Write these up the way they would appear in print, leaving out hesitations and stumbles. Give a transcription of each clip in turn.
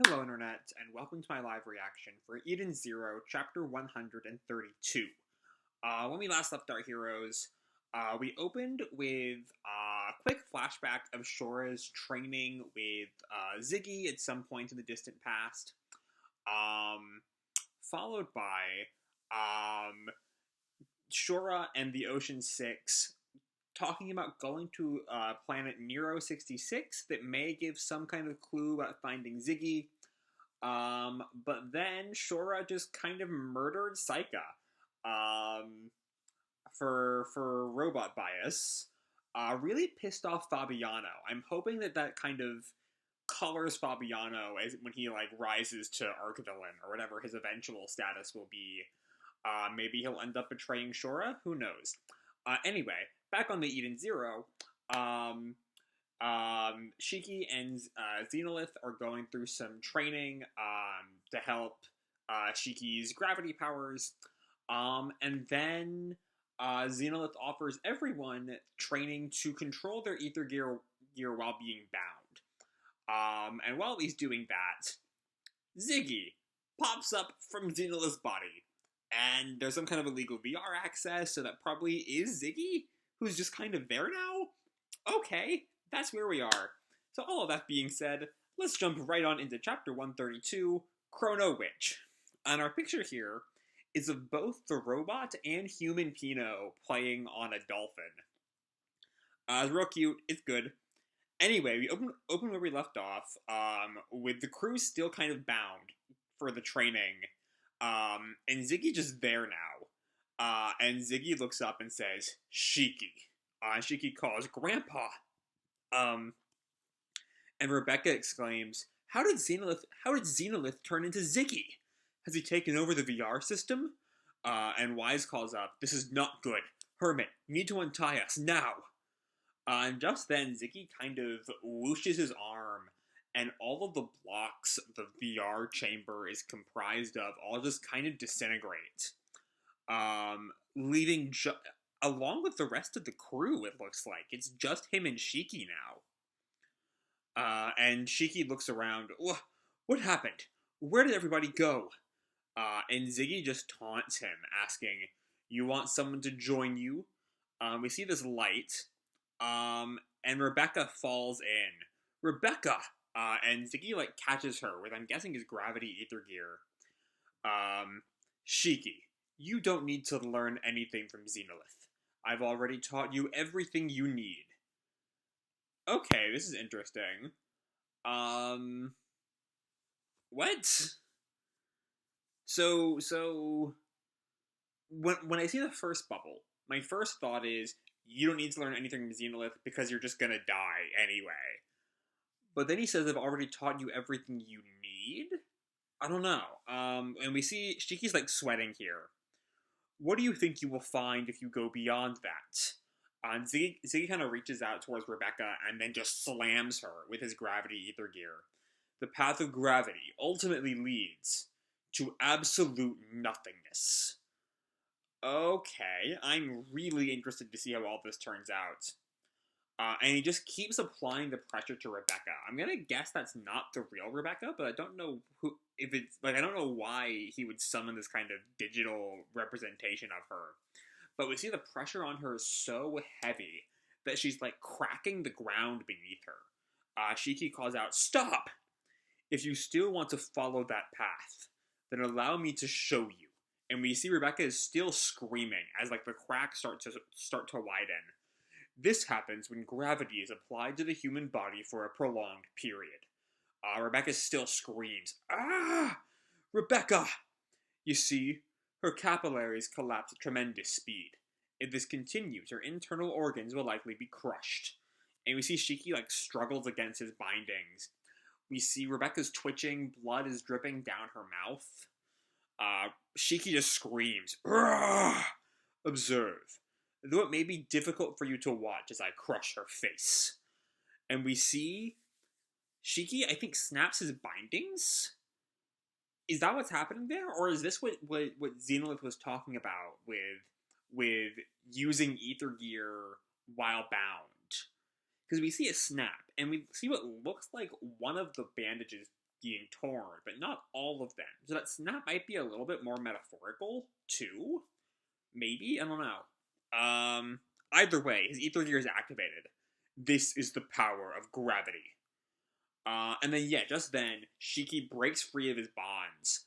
Hello Internet, and welcome to my live reaction for Eden Zero, Chapter 132. When we last left our heroes, we opened with a quick flashback of Shora's training with Ziggy at some point in the distant past, followed by Shora and the Ocean Six talking about going to planet Nero 66 that may give some kind of clue about finding Ziggy. But then Shora just kind of murdered Saika for robot bias. Really pissed off Fabiano. I'm hoping that kind of colors Fabiano as when he rises to Archvillain or whatever his eventual status will be. Maybe he'll end up betraying Shora. Who knows? Anyway, back on the Eden Zero, Shiki and Xenolith are going through some training to help Shiki's gravity powers, and then Xenolith offers everyone training to control their ether gear while being bound. And while he's doing that, Ziggy pops up from Xenolith's body, and there's some kind of illegal VR access, so that probably is Ziggy, who's just kind of there now? Okay, that's where we are. So all of that being said, let's jump right on into Chapter 132, Chrono Witch. And our picture here is of both the robot and human Pino playing on a dolphin. It's real cute, it's good. Anyway, we open where we left off, with the crew still kind of bound for the training, and Ziggy just there now. And Ziggy looks up and says, Shiki. Shiki calls, Grandpa. And Rebecca exclaims, How did Xenolith turn into Ziggy? Has he taken over the VR system? And Wise calls up, This is not good. Hermit, you need to untie us, now. And just then, Ziggy kind of whooshes his arm, and all of the blocks the VR chamber is comprised of all just kind of disintegrate. Leaving along with the rest of the crew, it looks like. It's just him and Shiki now. And Shiki looks around. What happened? Where did everybody go? And Ziggy just taunts him, asking, You want someone to join you? We see this light. And Rebecca falls in. Rebecca! And Ziggy, catches her with, I'm guessing, his gravity ether gear. Shiki, you don't need to learn anything from Xenolith. I've already taught you everything you need. Okay, this is interesting. What? So, when I see the first bubble, my first thought is, you don't need to learn anything from Xenolith because you're just gonna die anyway. But then he says, I've already taught you everything you need? I don't know. And we see Shiki's, sweating here. What do you think you will find if you go beyond that? And Ziggy kind of reaches out towards Rebecca and then just slams her with his gravity ether gear. The path of gravity ultimately leads to absolute nothingness. Okay, I'm really interested to see how all this turns out. And he just keeps applying the pressure to Rebecca. I'm gonna guess that's not the real Rebecca, but I don't know if it's, I don't know why he would summon this kind of digital representation of her. But we see the pressure on her is so heavy that she's, cracking the ground beneath her. Shiki calls out, Stop! If you still want to follow that path, then allow me to show you. And we see Rebecca is still screaming as, the cracks start to widen. This happens when gravity is applied to the human body for a prolonged period. Rebecca still screams, Ah! Rebecca! You see, her capillaries collapse at tremendous speed. If this continues, her internal organs will likely be crushed. And we see Shiki, struggles against his bindings. We see Rebecca's twitching, blood is dripping down her mouth. Shiki just screams, Argh! Observe. Though it may be difficult for you to watch as I crush her face. And we see Shiki, I think, snaps his bindings? Is that what's happening there? Or is this what Xenolith was talking about with using ether gear while bound? Because we see a snap, and we see what looks like one of the bandages being torn, but not all of them. So that might be a little bit more metaphorical, too? Maybe? I don't know. Either way, his ether gear is activated. This is the power of gravity. And then, yeah, just then, Shiki breaks free of his bonds.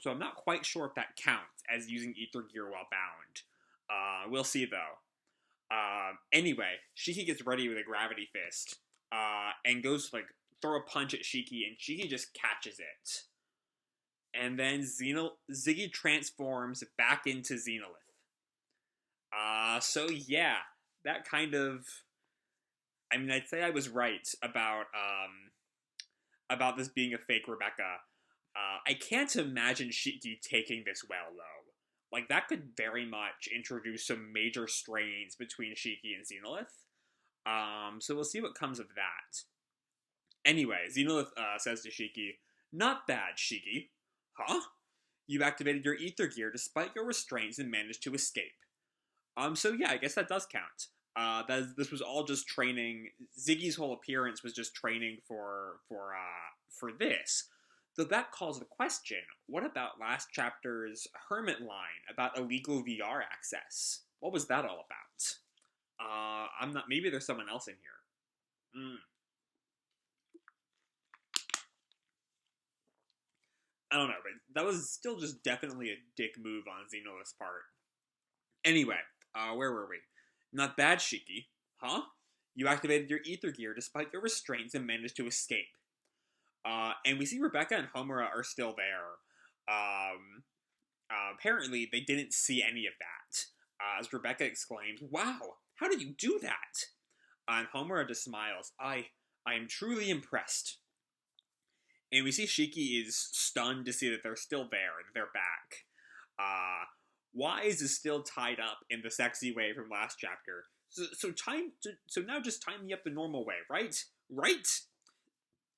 So I'm not quite sure if that counts as using ether gear while bound. We'll see, though. Anyway, Shiki gets ready with a gravity fist, and goes to, like, throw a punch at Shiki, and Shiki just catches it. And then Ziggy transforms back into Xenolith. So yeah, that kind of... I mean, I'd say I was right about this being a fake Rebecca. I can't imagine Shiki taking this well, though. Like, that could very much introduce some major strains between Shiki and Xenolith. So we'll see what comes of that. Anyway, Xenolith says to Shiki, "Not bad, Shiki." Huh? You activated your ether gear despite your restraints and managed to escape. So yeah, I guess that does count. This was all just training. Ziggy's whole appearance was just training for this. Though that calls the question, what about last chapter's Hermit line about illegal VR access? What was that all about? I'm not... Maybe there's someone else in here. I don't know, but that was still just definitely a dick move on Xenolith's part. Anyway, where were we? Not bad, Shiki. Huh? You activated your ether gear despite your restraints and managed to escape. And we see Rebecca and Homura are still there. Apparently, they didn't see any of that. As Rebecca exclaims, "Wow, how did you do that?" And Homura just smiles. I am truly impressed." And we see Shiki is stunned to see that they're still there, that they're back. Wise is still tied up in the sexy way from last chapter. So now just tie me up the normal way, right? Right?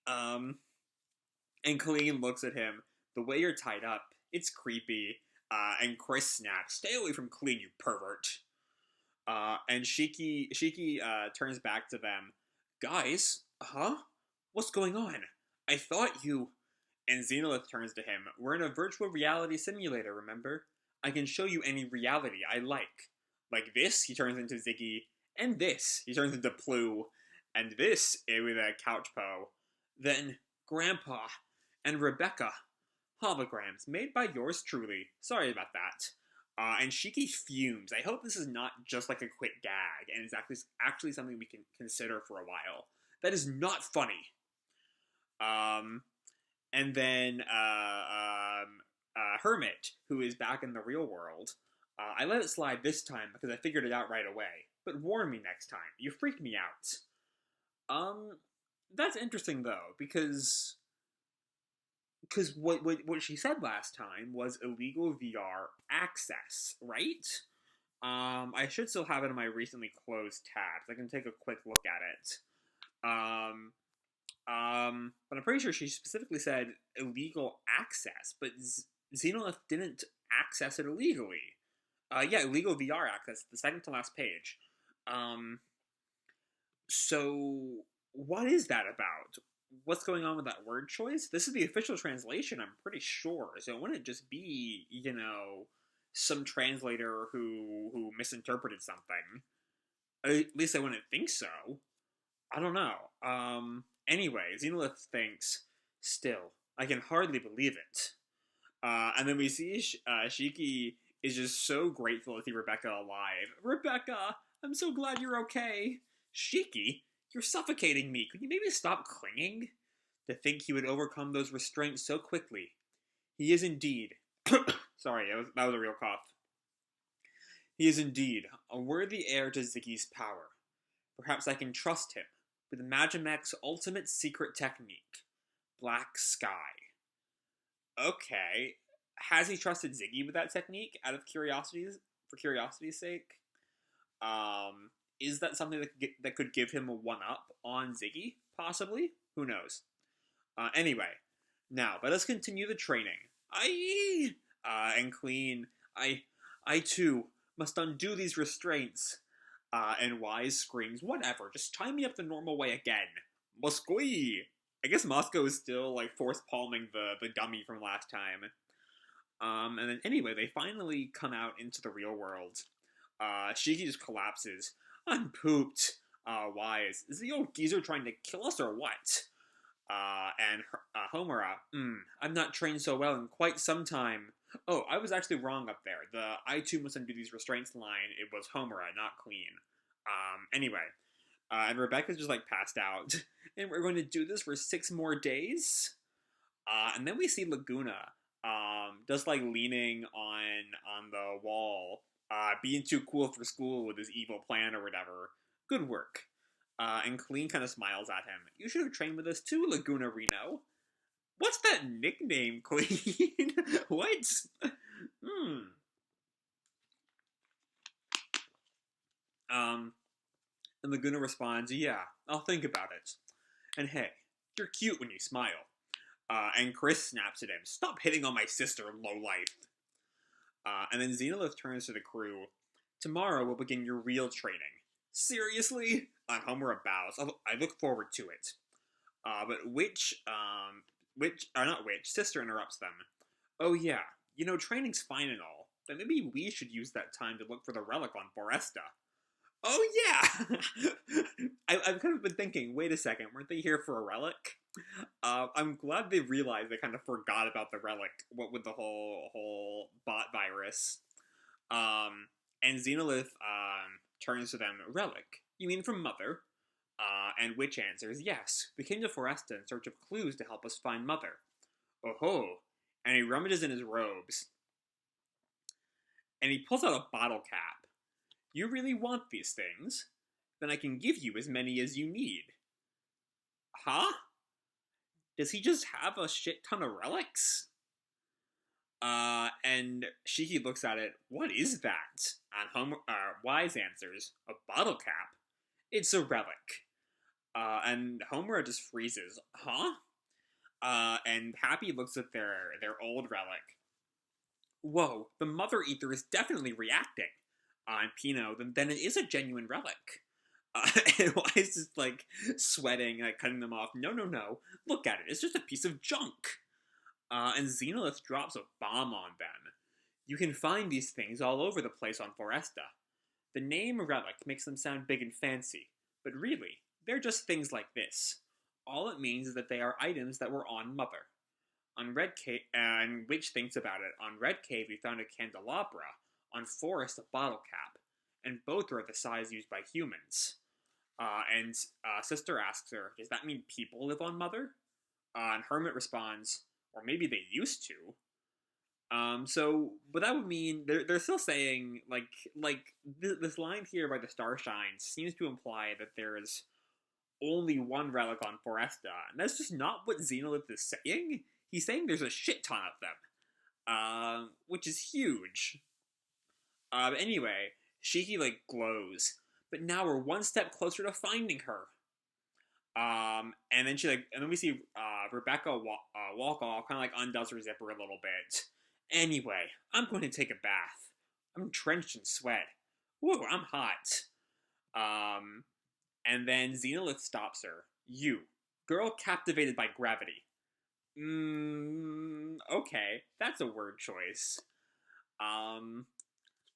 And Colleen looks at him. "The way you're tied up, it's creepy." And Chris snaps, "Stay away from Colleen, you pervert." And Shiki turns back to them. "Guys, huh? What's going on? I thought you..." And Xenolith turns to him. "We're in a virtual reality simulator, remember? I can show you any reality I like. Like this," he turns into Ziggy, "and this," he turns into Plu, "and this," with a couch po. "Then, Grandpa, and Rebecca. Holograms, made by yours truly. Sorry about that." And Shiki fumes. I hope this is not just like a quick gag, and it's actually something we can consider for a while. That is not funny. And then, Hermit, who is back in the real world. "I let it slide this time because I figured it out right away. But warn me next time. You freaked me out." That's interesting, though, because what she said last time was illegal VR access, right? I should still have it in my recently closed tabs. I can take a quick look at it. But I'm pretty sure she specifically said illegal access, but Xenolith didn't access it illegally. Yeah, illegal VR access, the second to last page. So what is that about? What's going on with that word choice? This is the official translation, I'm pretty sure. So it wouldn't just be, some translator who misinterpreted something. At least I wouldn't think so. I don't know. Anyway, Xenolith thinks, "Still, I can hardly believe it." And then we see Shiki is just so grateful to see Rebecca alive. "Rebecca, I'm so glad you're okay." "Shiki, you're suffocating me. Could you maybe stop clinging?" To think he would overcome those restraints so quickly. He is indeed... Sorry, that was a real cough. "He is indeed a worthy heir to Ziggy's power. Perhaps I can trust him with Magimek's ultimate secret technique, Black Sky." Okay. Has he trusted Ziggy with that technique for curiosity's sake? Is that something that could give him a one-up on Ziggy? Possibly? Who knows? Anyway, now, let us continue the training. And Clean, I too must undo these restraints. And Wise screams, "Whatever, just tie me up the normal way again. Musqui!" I guess Moscow is still, like, force palming the dummy from last time. And then anyway, they finally come out into the real world. Shiki just collapses. I'm pooped. Why is the old geezer trying to kill us or what? And Homura, I've not trained so well in quite some time. Oh, I was actually wrong up there. The I too must undo these restraints line, it was Homura, not Queen. Anyway. And Rebecca's just, like, passed out. And we're going to do this for 6 more days? And then we see Laguna, just, like, leaning on the wall, being too cool for school with his evil plan or whatever. Good work. And Clean kind of smiles at him. You should have trained with us too, Laguna Reno. What's that nickname, Clean? What? And Laguna responds, yeah, I'll think about it. And hey, you're cute when you smile. And Chris snaps at him, stop hitting on my sister, lowlife. And then Xenolith turns to the crew. Tomorrow we'll begin your real training. Seriously? Homura bows. I look forward to it. But Sister interrupts them. Oh yeah, training's fine and all, but maybe we should use that time to look for the relic on Foresta. Oh yeah! I've kind of been thinking, wait a second, weren't they here for a relic? I'm glad they realized they kind of forgot about the relic, what with the whole bot virus. And Xenolith, turns to them, relic? You mean from Mother? And Witch answers, yes, we came to Foresta in search of clues to help us find Mother. Oh-ho! And he rummages in his robes. And he pulls out a bottle cap. You really want these things? Then I can give you as many as you need. Huh? Does he just have a shit ton of relics? And Shiki looks at it. What is that? And Wise answers, a bottle cap. It's a relic. And Homura just freezes. Huh? And Happy looks at their old relic. Whoa, the Mother Ether is definitely reacting. And Pino, then it is a genuine relic. And Wise is, like, sweating, like, cutting them off. No. Look at it. It's just a piece of junk. And Xenolith drops a bomb on them. You can find these things all over the place on Foresta. The name relic makes them sound big and fancy, but really, they're just things like this. All it means is that they are items that were on Mother. On Red Cave, and Witch thinks about it. On Red Cave, we found a candelabra. On Forest, a bottle cap. And both are the size used by humans. And Sister asks her, does that mean people live on Mother? And Hermit responds, or maybe they used to. But that would mean they're still saying this line here by the Starshine seems to imply that there is only one relic on Foresta, and that's just not what Xenolith is saying. He's saying there's a shit ton of them, which is huge. But anyway, Shiki glows, but now we're one step closer to finding her. And then and then we see Rebecca walk off, kind of undoes her zipper a little bit. Anyway, I'm going to take a bath. I'm drenched in sweat. Whoa, I'm hot. And then Xenolith stops her. You, girl captivated by gravity. Okay, that's a word choice.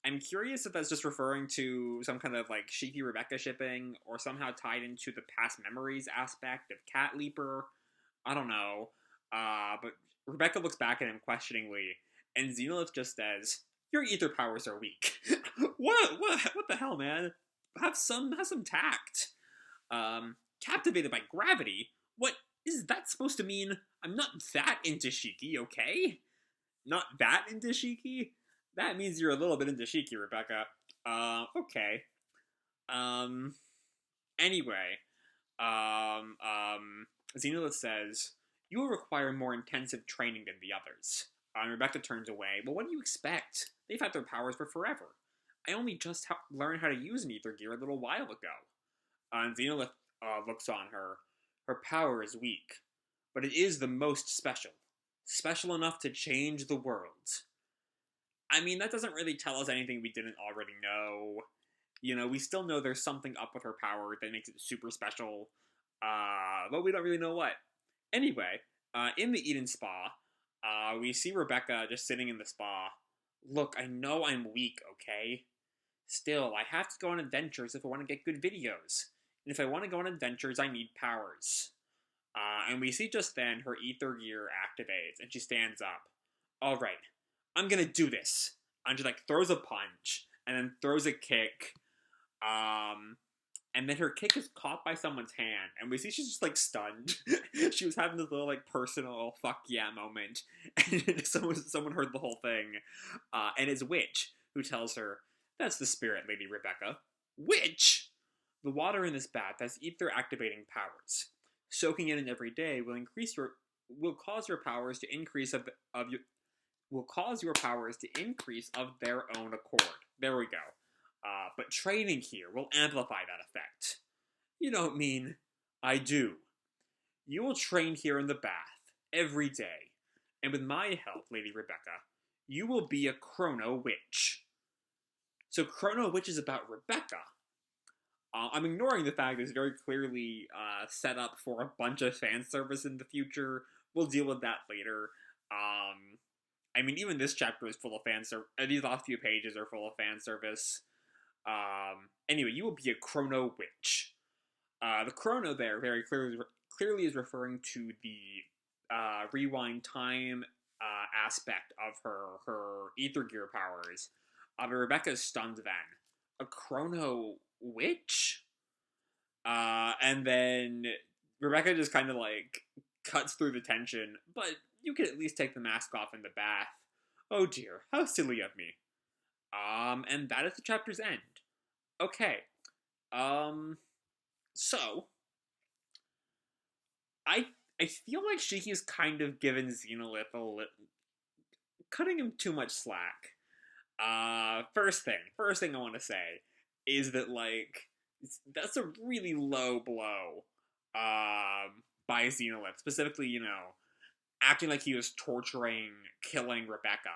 I'm curious if that's just referring to some kind of Shiki Rebecca shipping, or somehow tied into the past memories aspect of Cat Leaper. I don't know. But Rebecca looks back at him questioningly, and Xenolith just says, "Your ether powers are weak." What the hell, man? Have some tact. Captivated by gravity? What is that supposed to mean? I'm not that into Shiki, okay? Not that into Shiki? That means you're a little bit into Shiki, Rebecca. Okay. Anyway. Xenolith says, you will require more intensive training than the others. Rebecca turns away. Well, what do you expect? They've had their powers for forever. I only just learned how to use an ether gear a little while ago. And Xenolith looks on her. Her power is weak, but it is the most special. Special enough to change the world. I mean, that doesn't really tell us anything we didn't already know. We still know there's something up with her power that makes it super special. But we don't really know what. Anyway, in the Eden Spa, we see Rebecca just sitting in the spa. Look, I know I'm weak, okay? Still, I have to go on adventures if I want to get good videos. And if I want to go on adventures, I need powers. And we see just then her ether gear activates, and she stands up. Alright, I'm gonna do this. And she, like, throws a punch, and then throws a kick. And then her kick is caught by someone's hand, and we see she's just, like, stunned. She was having this little, like, personal fuck yeah moment, and someone heard the whole thing. And it's Witch, who tells her, that's the spirit, Lady Rebecca. Witch! The water in this bath has ether activating powers. Soaking it in every day will cause your powers to increase will cause your powers to increase of their own accord. There we go. But training here will amplify that effect. You don't mean I do. You will train here in the bath every day, and with my help, Lady Rebecca, you will be a Chrono Witch. So Chrono Witch is about Rebecca. I'm ignoring the fact that it's very clearly set up for a bunch of fan service in the future. We'll deal with that later. I mean, even this chapter is full of fan service. These last few pages are full of fan service. Anyway, you will be a Chrono Witch. The Chrono there very clearly is referring to the rewind time aspect of her ether gear powers. But Rebecca's stunned then. A Chrono Witch? And then Rebecca just kind of, like, cuts through the tension, but you can at least take the mask off in the bath. Oh dear, how silly of me. And that is the chapter's end. Okay. So, I feel like Shiki's kind of given Xenolith cutting him too much slack. First thing I want to say is that, like, that's a really low blow, by Xenolith. Specifically, you know, acting like he was killing Rebecca,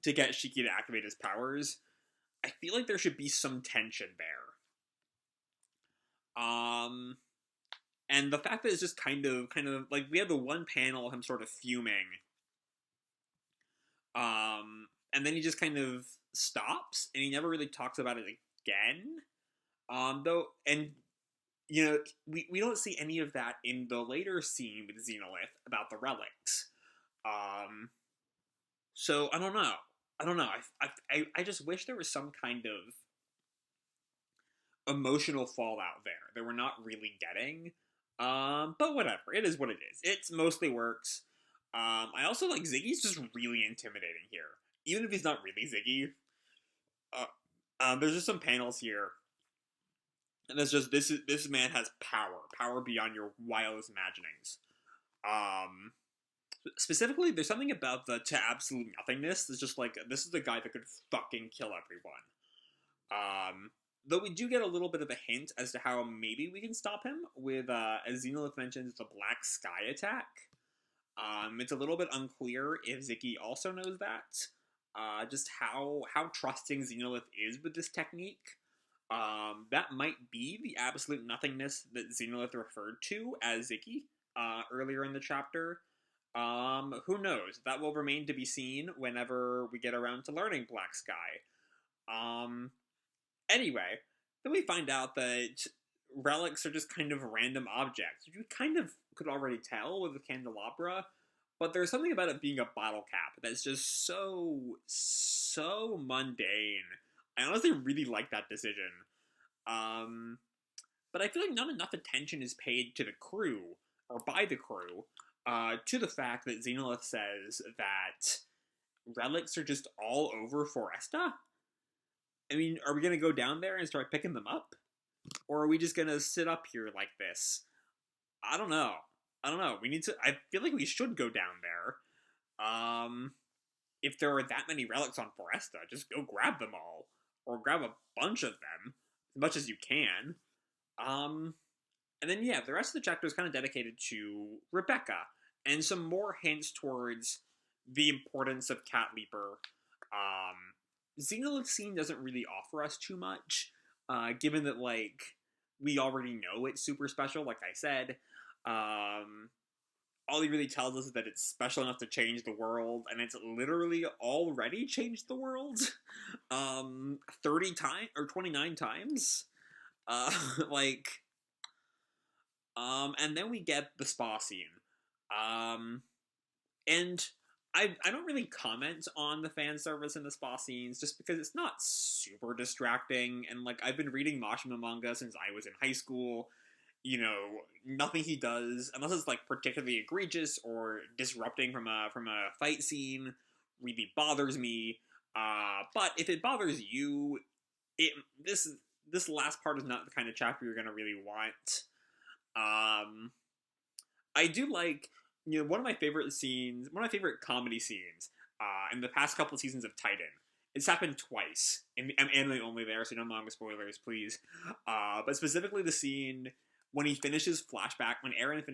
to get Shiki to activate his powers. I feel like there should be some tension there. And the fact that it's just kind of, like, we have the one panel of him sort of fuming, and then he just kind of stops, and he never really talks about it again. Though, and, you know, we don't see any of that in the later scene with Xenolith about the relics. So, I don't know. I just wish there was some kind of emotional fallout there that we're not really getting. But whatever. It is what it is. It's mostly works. I also like Ziggy's just really intimidating here. Even if he's not really Ziggy. There's just some panels here. And it's just, this man has power beyond your wildest imaginings. Specifically, there's something about the to absolute nothingness that's just like, this is the guy that could fucking kill everyone. Though we do get a little bit of a hint as to how maybe we can stop him with, as Xenolith mentions, the Black Sky attack. It's a little bit unclear if Ziggy also knows that. Just how trusting Xenolith is with this technique. That might be the absolute nothingness that Xenolith referred to as Ziggy, earlier in the chapter. Who knows? That will remain to be seen whenever we get around to learning Black Sky. Anyway, then we find out that relics are just kind of random objects. You kind of could already tell with the candelabra, but there's something about it being a bottle cap that's just so mundane. I honestly really like that decision. But I feel like not enough attention is paid to the crew, or by the crew, to the fact that Xenolith says that relics are just all over Foresta. I mean, are we going to go down there and start picking them up? Or are we just going to sit up here like this? I don't know. We need to... I feel like we should go down there. If there are that many relics on Foresta, just go grab them all. Or grab a bunch of them. As much as you can. And then, yeah, the rest of the chapter is kind of dedicated to Rebecca. And some more hints towards the importance of Cat Leaper. Xenolith's scene doesn't really offer us too much, given that, like, we already know it's super special, like I said. All he really tells us is that it's special enough to change the world, and it's literally already changed the world, 30 times, or 29 times, like, and then we get the spa scene, and I don't really comment on the fan service in the spa scenes, just because it's not super distracting, and, like, I've been reading Mashima manga since I was in high school. You know, nothing he does, unless it's, like, particularly egregious or disrupting from a fight scene, really bothers me. But if it bothers you, this last part is not the kind of chapter you're gonna really want. I do like, you know, one of my favorite comedy scenes, in the past couple of seasons of Titan. It's happened twice. I'm anime only there, so no manga spoilers, please. But specifically the scene when he finishes when Eren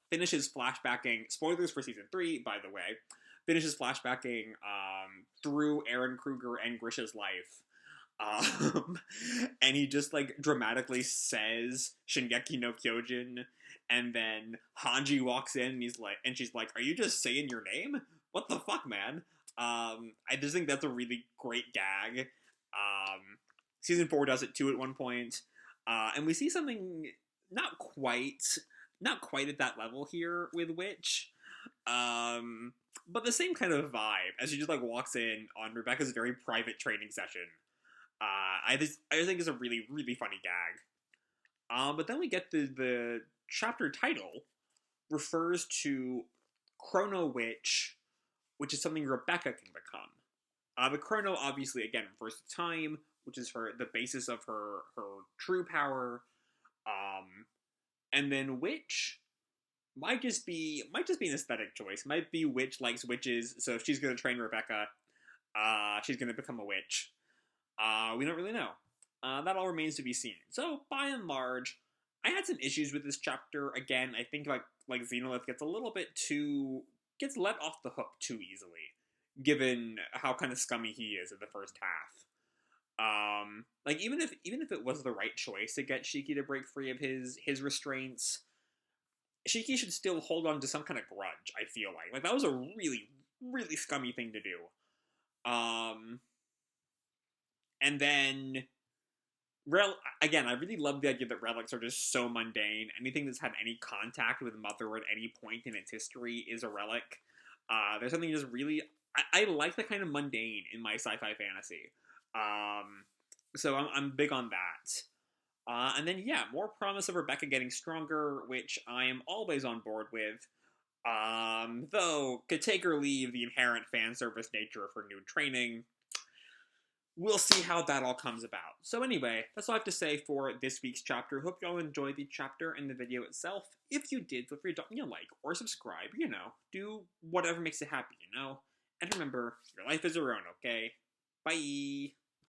finishes flashbacking, spoilers for season 3, by the way, finishes flashbacking, through Eren Kruger and Grisha's life. And he just, like, dramatically says Shingeki no Kyojin, and then Hanji walks in, and she's like, "Are you just saying your name? What the fuck, man?" I just think that's a really great gag. Season 4 does it too at one point. And we see something not quite at that level here with Witch. But the same kind of vibe as she just, like, walks in on Rebecca's very private training session. I just think it's a really, really funny gag. But then we get the chapter title refers to Chrono Witch, which is something Rebecca can become. But Chrono obviously again refers to time, which is the basis of her true power. And then Witch might just be an aesthetic choice. Might be Witch likes witches, so if she's gonna train Rebecca, she's gonna become a witch. We don't really know. That all remains to be seen. So, by and large, I had some issues with this chapter. Again, I think like Xenolith gets let off the hook too easily, given how kind of scummy he is in the first half. Like, even if it was the right choice to get Shiki to break free of his restraints, Shiki should still hold on to some kind of grudge, I feel like. Like, that was a really, really scummy thing to do. And then, again, I really love the idea that relics are just so mundane. Anything that's had any contact with Mother at any point in its history is a relic. There's something just really... I like the kind of mundane in my sci-fi fantasy. So I'm big on that. And then, yeah, more promise of Rebecca getting stronger, which I am always on board with. Though, could take or leave the inherent fan service nature of her new training. We'll see how that all comes about. So anyway, that's all I have to say for this week's chapter. Hope you all enjoyed the chapter and the video itself. If you did, feel free to drop me a like or subscribe, you know. Do whatever makes you happy, you know. And remember, your life is your own, okay? Bye!